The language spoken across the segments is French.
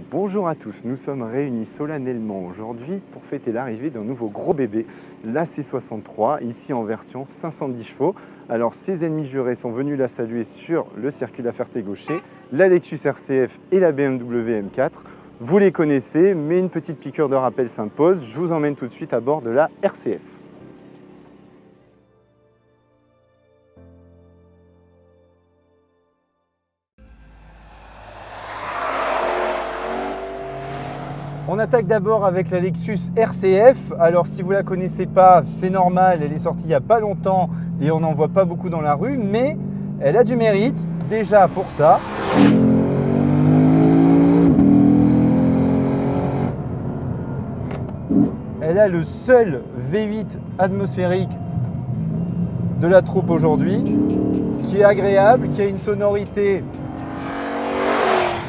Bonjour à tous, nous sommes réunis solennellement aujourd'hui pour fêter l'arrivée d'un nouveau gros bébé, l'AC63, ici en version 510 chevaux. Alors ses ennemis jurés sont venus la saluer sur le circuit de la Ferté-Gaucher, la Lexus RCF et la BMW M4. Vous les connaissez, mais une petite piqûre de rappel s'impose. Je vous emmène tout de suite à bord de la RCF. On attaque d'abord avec la Lexus RCF. Alors si vous ne la connaissez pas, c'est normal, elle est sortie il n'y a pas longtemps et on n'en voit pas beaucoup dans la rue, mais elle a du mérite déjà pour ça. Elle a le seul V8 atmosphérique de la troupe aujourd'hui, qui est agréable, qui a une sonorité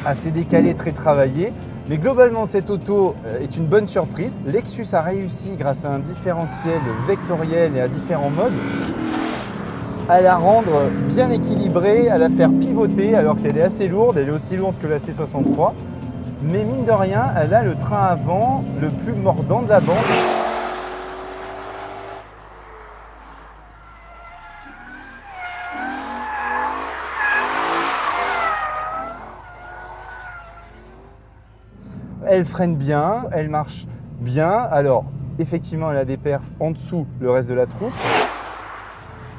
assez décalée, très travaillée. Mais globalement, cette auto est une bonne surprise. Lexus a réussi, grâce à un différentiel vectoriel et à différents modes, à la rendre bien équilibrée, à la faire pivoter alors qu'elle est assez lourde. Elle est aussi lourde que la C63. Mais mine de rien, elle a le train avant le plus mordant de la bande. Elle freine bien, elle marche bien. Alors, effectivement, elle a des perfs en dessous le reste de la troupe.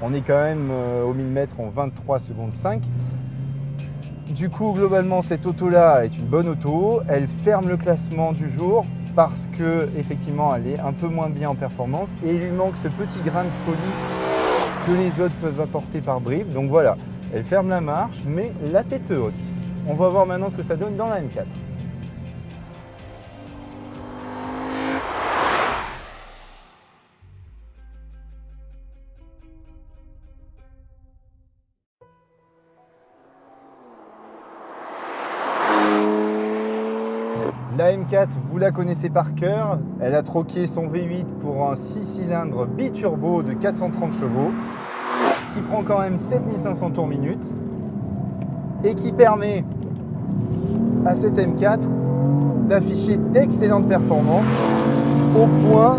On est quand même au 1000 mètres en 23 secondes 5. Du coup, globalement, cette auto-là est une bonne auto. Elle ferme le classement du jour parce que, effectivement, elle est un peu moins bien en performance et il lui manque ce petit grain de folie que les autres peuvent apporter par bribes. Donc voilà, elle ferme la marche, mais la tête haute. On va voir maintenant ce que ça donne dans la M4. La M4, vous la connaissez par cœur. Elle a troqué son V8 pour un 6 cylindres biturbo de 430 chevaux qui prend quand même 7500 tours minute et qui permet à cette M4 d'afficher d'excellentes performances au point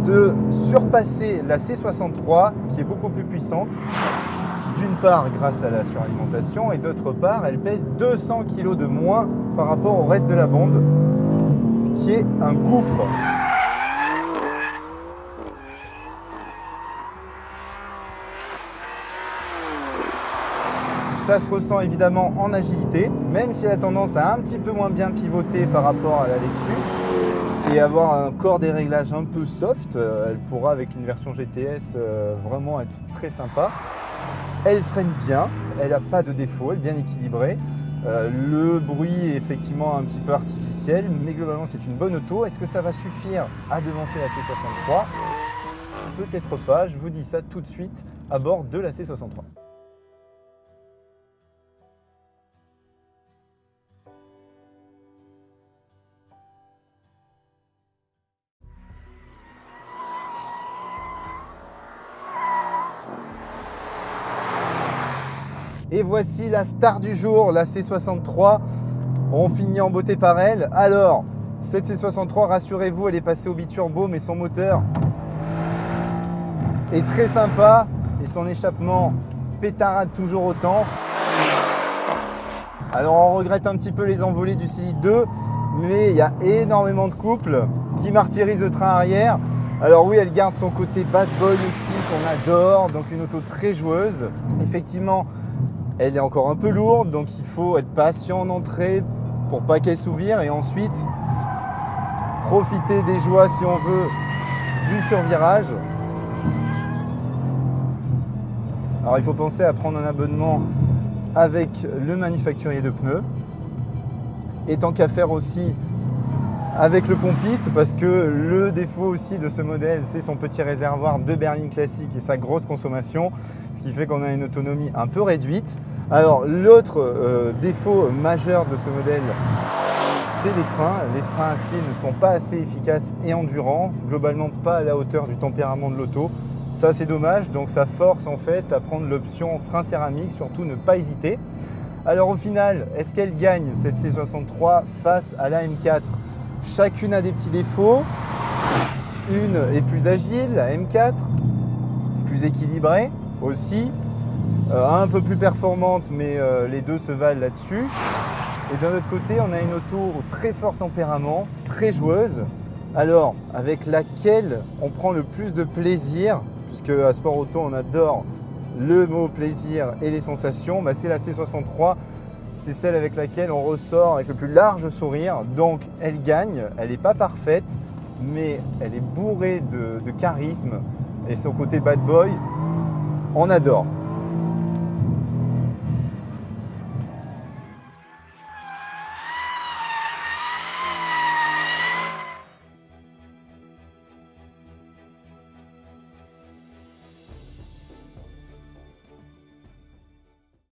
de surpasser la C63 qui est beaucoup plus puissante. D'une part grâce à la suralimentation et d'autre part elle pèse 200 kg de moins par rapport au reste de la bande, ce qui est un gouffre. Ça se ressent évidemment en agilité, même si elle a tendance à un petit peu moins bien pivoter par rapport à la Lexus et avoir un corps des réglages un peu soft. Elle pourra avec une version GTS vraiment être très sympa. Elle freine bien, elle n'a pas de défaut, elle est bien équilibrée. Le bruit est effectivement un petit peu artificiel, mais globalement c'est une bonne auto. Est-ce que ça va suffire à devancer la C63? Peut-être pas, je vous dis ça tout de suite à bord de la C63. Et voici la star du jour, la C63. On finit en beauté par elle. Alors, cette C63, rassurez-vous, elle est passée au biturbo, mais son moteur est très sympa et son échappement pétarade toujours autant. Alors, on regrette un petit peu les envolées du Cylindre 2, mais il y a énormément de couples qui martyrisent le train arrière. Alors oui, elle garde son côté bad boy aussi, qu'on adore, donc une auto très joueuse. Effectivement, elle est encore un peu lourde, donc il faut être patient en entrée pour pas qu'elle s'ouvre et ensuite profiter des joies, si on veut, du survirage. Alors il faut penser à prendre un abonnement avec le manufacturier de pneus et tant qu'à faire aussi avec le pompiste, parce que le défaut aussi de ce modèle, c'est son petit réservoir de berline classique et sa grosse consommation, ce qui fait qu'on a une autonomie un peu réduite. Alors l'autre défaut majeur de ce modèle, c'est les freins. Les freins acier ne sont pas assez efficaces et endurants, globalement pas à la hauteur du tempérament de l'auto. Ça c'est dommage, donc ça force en fait à prendre l'option frein céramique, surtout ne pas hésiter. Alors au final, est-ce qu'elle gagne cette C63 face à la M4? Chacune a des petits défauts. Une est plus agile, la M4, plus équilibrée aussi, un peu plus performante, mais les deux se valent là-dessus. Et d'un autre côté, on a une auto au très fort tempérament, très joueuse, alors avec laquelle on prend le plus de plaisir, puisque à Sport Auto on adore le mot plaisir et les sensations, bah c'est la C63, c'est celle avec laquelle on ressort avec le plus large sourire. Donc elle gagne, elle n'est pas parfaite, mais elle est bourrée de charisme et son côté bad boy, on adore.